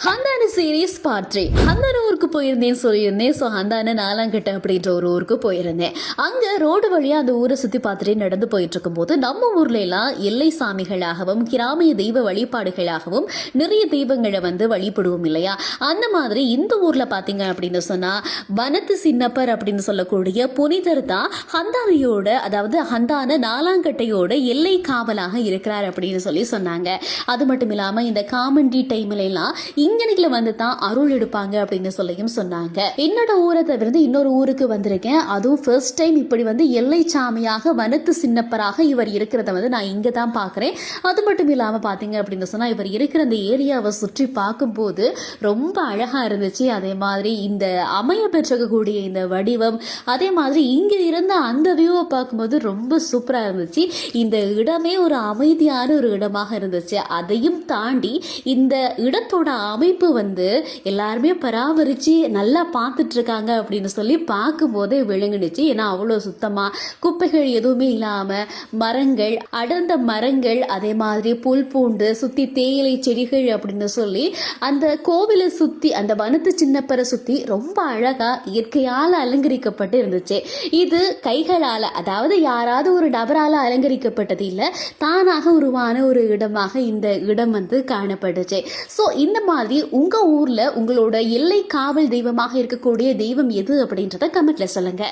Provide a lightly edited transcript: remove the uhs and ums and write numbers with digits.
Hantana series part 3. Hantana ஊருக்கு போயிருந்தேன்னு சொல்லியிருந்தேன். So Hantana நாலாங்கட்டை அப்படின்ற ஒரு ஊருக்கு போயிருந்தேன். அங்கே ரோடு வழியாக அந்த ஊரை சுற்றி பார்த்துட்டே நடந்து போயிட்டு இருக்கும்போது நம்ம ஊர்ல எல்லாம் எல்லை சாமிகளாகவும் கிராமிய தெய்வ வழிபாடுகளாகவும் நிறைய தெய்வங்களை வழிபடுவோம் இல்லையா. அந்த மாதிரி இந்த ஊரில் பார்த்தீங்க அப்படின்னு சொன்னால் வனத்து சின்னப்பர் அப்படின்னு சொல்லக்கூடிய புனிதர் தான் ஹந்தானையோட, அதாவது ஹந்தான நாலாங்கட்டையோட எல்லை காவலாக இருக்கிறார் அப்படின்னு சொன்னாங்க. அது மட்டும் இல்லாமல் இந்த காமெண்டி டைம்ல எல்லாம் இங்கனைக்குல தான் அருள் எடுப்பாங்க அப்படின்னு சொல்லியும் சொன்னாங்க. என்னோட ஊரை தவிர்த்து இன்னொரு ஊருக்கு வந்திருக்கேன். அதுவும் ஃபர்ஸ்ட் டைம் இப்படி எல்லை சாமியாக வனத்து சின்னப்பராக இவர் இருக்கிறத நான் இங்க தான் பார்க்குறேன். அது மட்டும் இல்லாமல் பார்த்தீங்க அப்படின்னு சொன்னா இவர் இருக்கிற அந்த ஏரியாவை சுற்றி பார்க்கும்போது ரொம்ப அழகா இருந்துச்சு. அதே மாதிரி இந்த அமைய பெற்றக்கூடிய இந்த வடிவம், அதே மாதிரி இங்க இருந்த அந்த வியூவை பார்க்கும்போது ரொம்ப சூப்பரா இருந்துச்சு. இந்த இடமே ஒரு அமைதியான ஒரு இடமாக இருந்துச்சு. அதையும் தாண்டி இந்த இடத்தோட அமைப்பு எல்லாருமே பராமரிச்சு நல்லா பார்த்துட்டு இருக்காங்க அப்படின்னு சொல்லி பார்க்கும்போதே விளங்குனுச்சு. ஏன்னா அவ்வளோ சுத்தமா குப்பைகள் எதுவுமே இல்லாம மரங்கள், அடர்ந்த மரங்கள், அதே மாதிரி புல் பூண்டு சுத்தி தேயிலை செடிகள் அப்படின்னு சொல்லி அந்த கோவிலை சுத்தி, அந்த வனத்து சின்னப்பரை சுத்தி ரொம்ப அழகா இயற்கையால் அலங்கரிக்கப்பட்டு இருந்துச்சு. இது கைகளால, அதாவது யாராவது ஒரு நபரால அலங்கரிக்கப்பட்டது இல்லை, தானாக உருவான ஒரு இடமாக இந்த இடம் காணப்பட்டுச்சு. ஸோ இந்த மாதிரி உங்க ஊர்ல உங்களோட எல்லை காவல் தெய்வமாக இருக்கக்கூடிய தெய்வம் எது அப்படின்றத கமெண்ட்ல சொல்லுங்க.